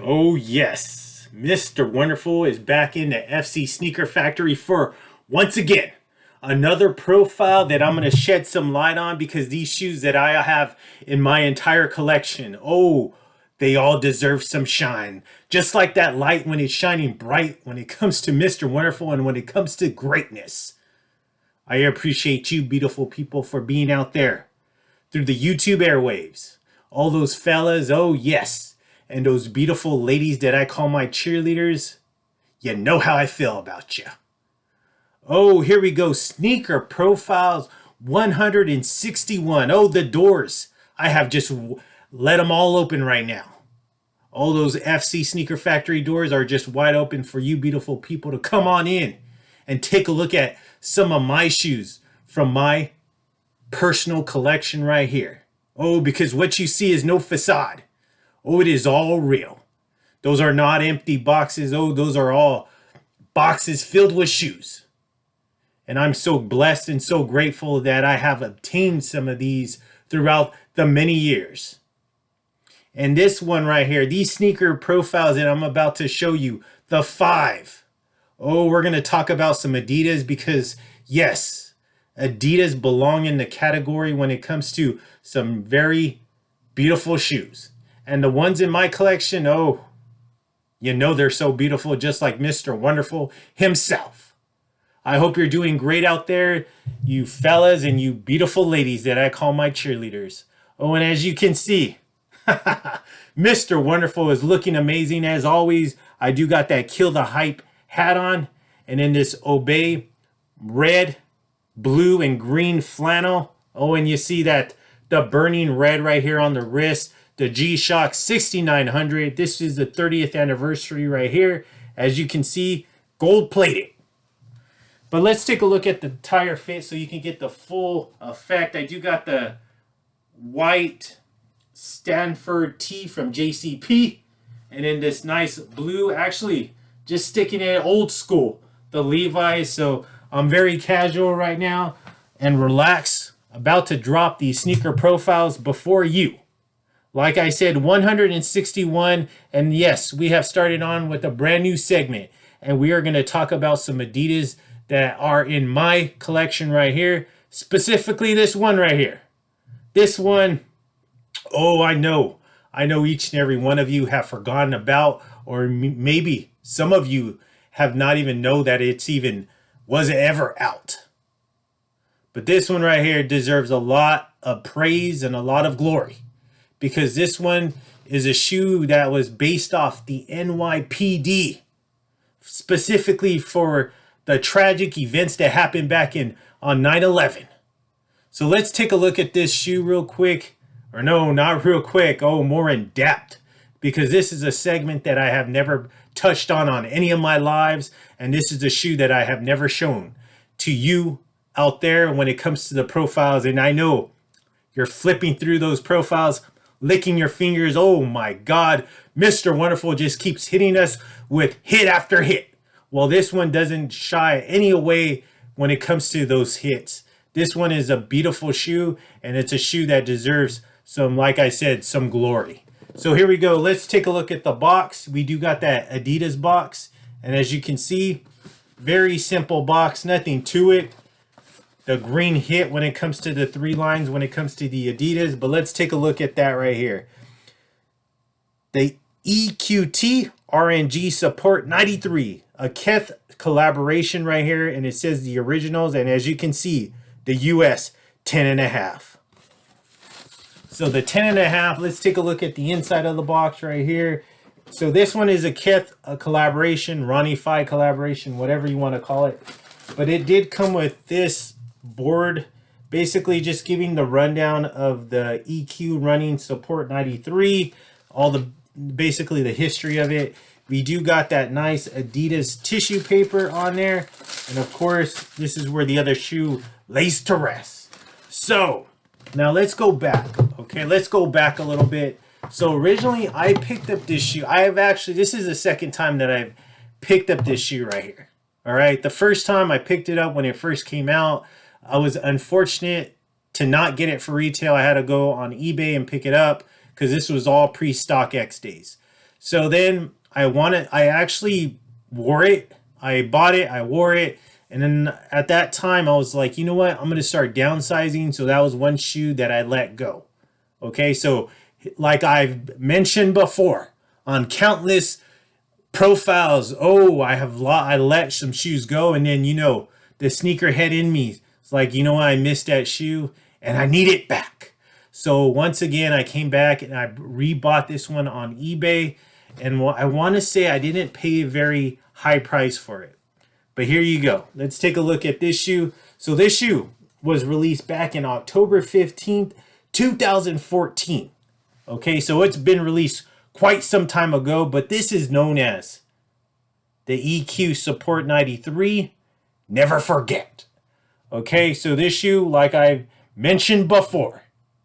Oh yes, Mr. Wonderful is back in the FC Sneaker Factory for, once again, another profile that I'm going to shed some light on because these shoes that I have in my entire collection, oh, they all deserve some shine. Just like that light when it's shining bright when it comes to Mr. Wonderful and when it comes to greatness. I appreciate you, beautiful people, for being out there through the YouTube airwaves. All those fellas, oh yes, and those beautiful ladies that I call my cheerleaders, you know how I feel about you. Oh, here we go. Sneaker profiles 161. Oh, the doors. I have just let them all open right now. All those FC Sneaker Factory doors are just wide open for you beautiful people to come on in and take a look at some of my shoes from my personal collection right here. Oh, because what you see is no facade. Oh, it is all real. Those are not empty boxes. Oh, those are all boxes filled with shoes. And I'm so blessed and so grateful that I have obtained some of these throughout the many years. And this one right here, these sneaker profiles that I'm about to show you, the 5. Oh, we're going to talk about some Adidas because, yes, Adidas belong in the category when it comes to some very beautiful shoes. And the ones in my collection, oh, you know they're so beautiful, just like Mr. Wonderful himself. I hope you're doing great out there, you fellas and you beautiful ladies that I call my cheerleaders. Oh, and as you can see, Mr. Wonderful is looking amazing as always. I do got that Kill the Hype hat on, and in this Obey red, blue, and green flannel. Oh, and you see that the burning red right here on the wrist, the G-Shock 6900. This is the 30th anniversary right here. As you can see, gold plated. But let's take a look at the tire fit so you can get the full effect. I do got the white Stanford tee from JCP, and in this nice blue, actually just sticking it old school, the Levi's. So I'm very casual right now and relaxed, about to drop these sneaker profiles before you. Like I said, 161, and yes, we have started on with a brand new segment, and we are going to talk about some Adidas that are in my collection right here, specifically this one right here. This one, oh, I know each and every one of you have forgotten about, or maybe some of you have not even know that it's even was ever out. But this one right here deserves a lot of praise and a lot of glory, because this one is a shoe that was based off the NYPD, specifically for the tragic events that happened back on 9/11. So let's take a look at this shoe real quick. Or no, not real quick. Oh, more in depth. Because this is a segment that I have never touched on any of my lives. And this is a shoe that I have never shown to you out there when it comes to the profiles. And I know you're flipping through those profiles, licking your fingers. Oh my God, Mr. Wonderful just keeps hitting us with hit after hit. Well, this one doesn't shy any away when it comes to those hits. This one is a beautiful shoe, and it's a shoe that deserves some, like I said, some glory. So here we go. Let's take a look at the box. We do got that Adidas box, and as you can see, very simple box, nothing to it. The green hit when it comes to the 3 lines when it comes to the Adidas, but let's take a look at that right here. The EQT RNG Support 93, a Kith collaboration right here, and it says the originals, and as you can see, the US 10.5. So the 10.5, let's take a look at the inside of the box right here. So this one is a Kith collaboration, Ronnie Fi collaboration, whatever you want to call it. But it did come with this board, basically just giving the rundown of the EQ running Support 93, all the basically the history of it. We do got that nice Adidas tissue paper on there. And of course, this is where the other shoe lays to rest. So now let's go back. Okay, let's go back a little bit. So originally I picked up this shoe. This is the second time that I've picked up this shoe right here. All right, the first time I picked it up when it first came out, I was unfortunate to not get it for retail. I had to go on eBay and pick it up because this was all pre-StockX days. So then I actually wore it. I bought it, I wore it. And then at that time, I was like, you know what? I'm going to start downsizing. So that was one shoe that I let go. Okay. So like I've mentioned before on countless profiles, oh, I let some shoes go. And then, the sneakerhead in me, it's like, I missed that shoe and I need it back. So once again, I came back and I rebought this one on eBay. And I want to say I didn't pay a very high price for it. But here you go. Let's take a look at this shoe. So this shoe was released back in October 15th, 2014. Okay, so it's been released quite some time ago, but this is known as the EQ Support 93. Never forget. Okay, so this shoe, like I mentioned before,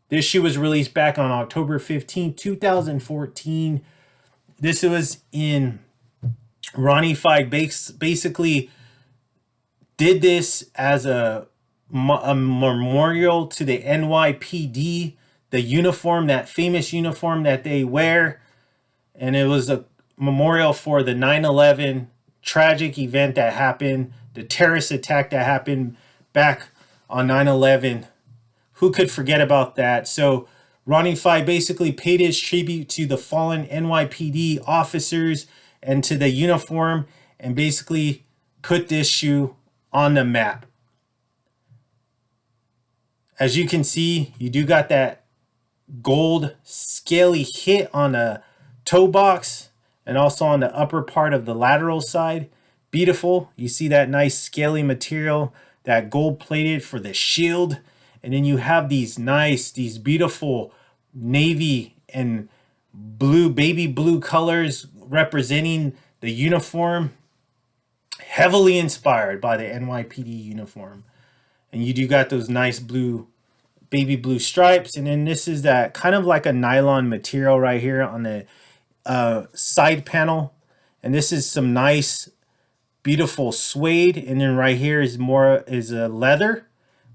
this shoe was released back on October 15th, 2014. This was in Ronnie Fieg basically did this as a memorial to the NYPD, the uniform, that famous uniform that they wear. And it was a memorial for the 9/11 tragic event that happened, the terrorist attack that happened back on 9/11. Who could forget about that? So Ronnie Fieg basically paid his tribute to the fallen NYPD officers and to the uniform, and basically put this shoe on the map. As you can see, you do got that gold scaly hit on the toe box and also on the upper part of the lateral side. Beautiful. You see that nice scaly material, that gold plated for the shield. And then you have these beautiful navy and blue, baby blue colors representing the uniform, heavily inspired by the NYPD uniform. And you do got those nice blue, baby blue stripes. And then this is that kind of like a nylon material right here on the side panel. And this is some nice, beautiful suede. And then right here is a leather.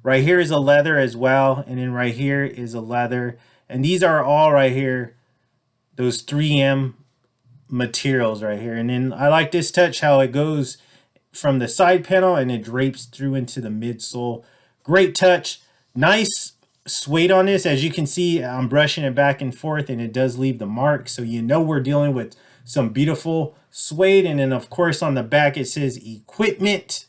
Right here is a leather as well. And then right here is a leather. And these are all right here, those 3M materials right here. And then I like this touch, how it goes from the side panel and it drapes through into the midsole. Great touch. Nice suede on this. As you can see, I'm brushing it back and forth and it does leave the mark. So we're dealing with some beautiful suede. And then of course on the back it says equipment.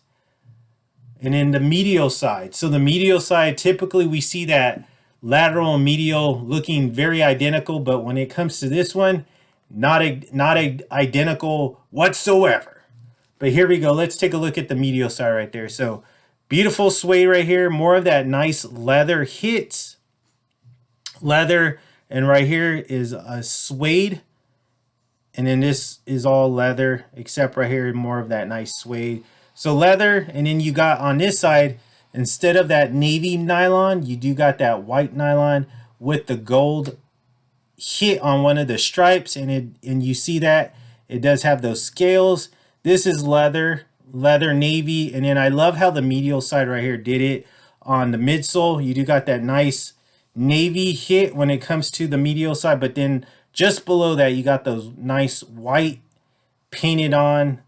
And then the medial side. So the medial side, typically we see that lateral and medial looking very identical, but when it comes to this one, not identical whatsoever. But here we go. Let's take a look at the medial side right there. So beautiful suede right here. More of that nice leather hits. Leather. And right here is a suede. And then this is all leather, except right here, more of that nice suede. So leather, and then you got on this side, instead of that navy nylon, you do got that white nylon with the gold hit on one of the stripes, and you see that it does have those scales. This is leather navy, and then I love how the medial side right here did it on the midsole. You do got that nice navy hit when it comes to the medial side, but then just below that you got those nice white painted on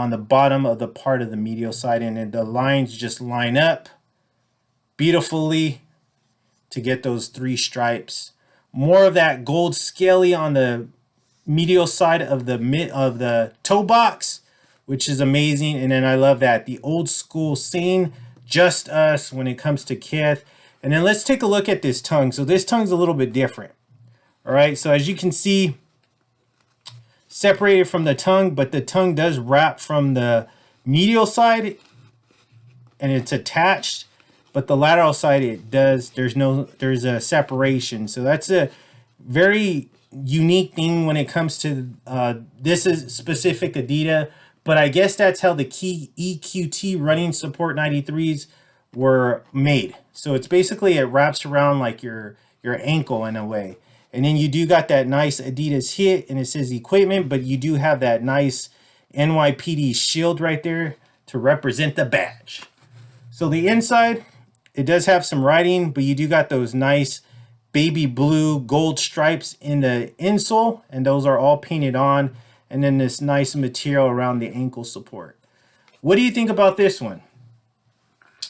the bottom of the part of the medial side, and then the lines just line up beautifully to get those 3 stripes. More of that gold scaly on the medial side of the toe box, which is amazing. And then I love that the old school scene, just us when it comes to Kith. And then let's take a look at this tongue. So this tongue's a little bit different. All right, so as you can see, separated from the tongue, but the tongue does wrap from the medial side and it's attached, but the lateral side it does, there's a separation. So that's a very unique thing when it comes to this is specific Adidas, but I guess that's how the key EQT running support 93s were made. So it's basically, it wraps around like your ankle in a way. And then you do got that nice Adidas hit and it says equipment, but you do have that nice NYPD shield right there to represent the badge. So the inside, it does have some writing, but you do got those nice baby blue gold stripes in the insole, and those are all painted on, and then this nice material around the ankle support. What do you think about this one?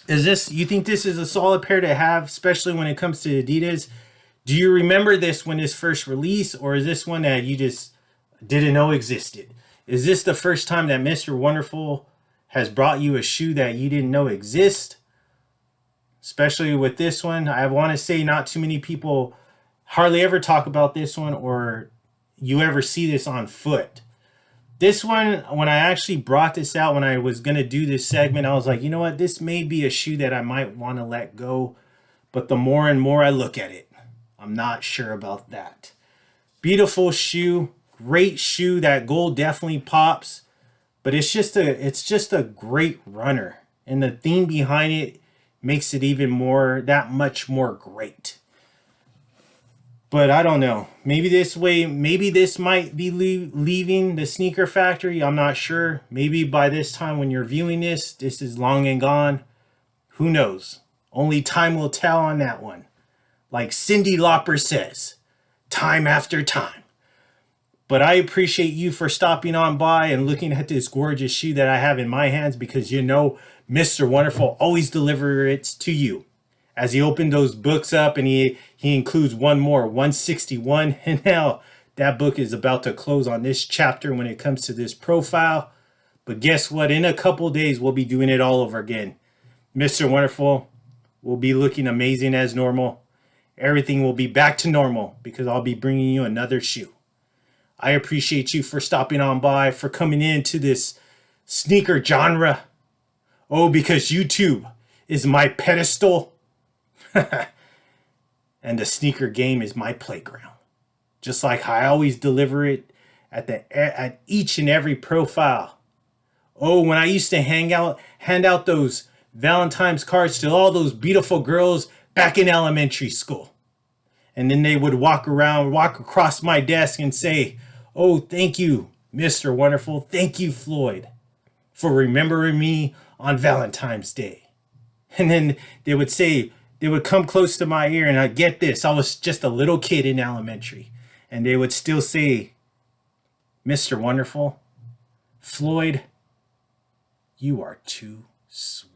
You think this is a solid pair to have, especially when it comes to Adidas? Do you remember this when this first released, or is this one that you just didn't know existed? Is this the first time that Mr. Wonderful has brought you a shoe that you didn't know exist? Especially with this one, I want to say not too many people hardly ever talk about this one, or you ever see this on foot. This one, when I actually brought this out, when I was going to do this segment, I was like, you know what? This may be a shoe that I might want to let go. But the more and more I look at it, I'm not sure about that. Beautiful shoe. Great shoe. That gold definitely pops. But it's just a great runner. And the theme behind it makes it even more, that much more great. But I don't know. Maybe this might be leaving the sneaker factory. I'm not sure. Maybe by this time when you're viewing this, this is long and gone. Who knows? Only time will tell on that one. Like Cyndi Lauper says, time after time. But I appreciate you for stopping on by and looking at this gorgeous shoe that I have in my hands, because you know Mr. Wonderful always delivers it to you. As he opened those books up, and he includes one more, 161. And now that book is about to close on this chapter when it comes to this profile. But guess what? In a couple days, we'll be doing it all over again. Mr. Wonderful will be looking amazing as normal. Everything will be back to normal because I'll be bringing you another shoe. I appreciate you for stopping on by, for coming into this sneaker genre. Oh, because YouTube is my pedestal. And the sneaker game is my playground. Just like I always deliver it at each and every profile. Oh, when I used to hand out those Valentine's cards to all those beautiful girls back in elementary school. And then they would walk across my desk and say, oh, thank you, Mr. Wonderful. Thank you, FLOYD, for remembering me on Valentine's Day. And then they would come close to my ear, and I get this. I was just a little kid in elementary. And they would still say, Mr. Wonderful, FLOYD, you are too sweet.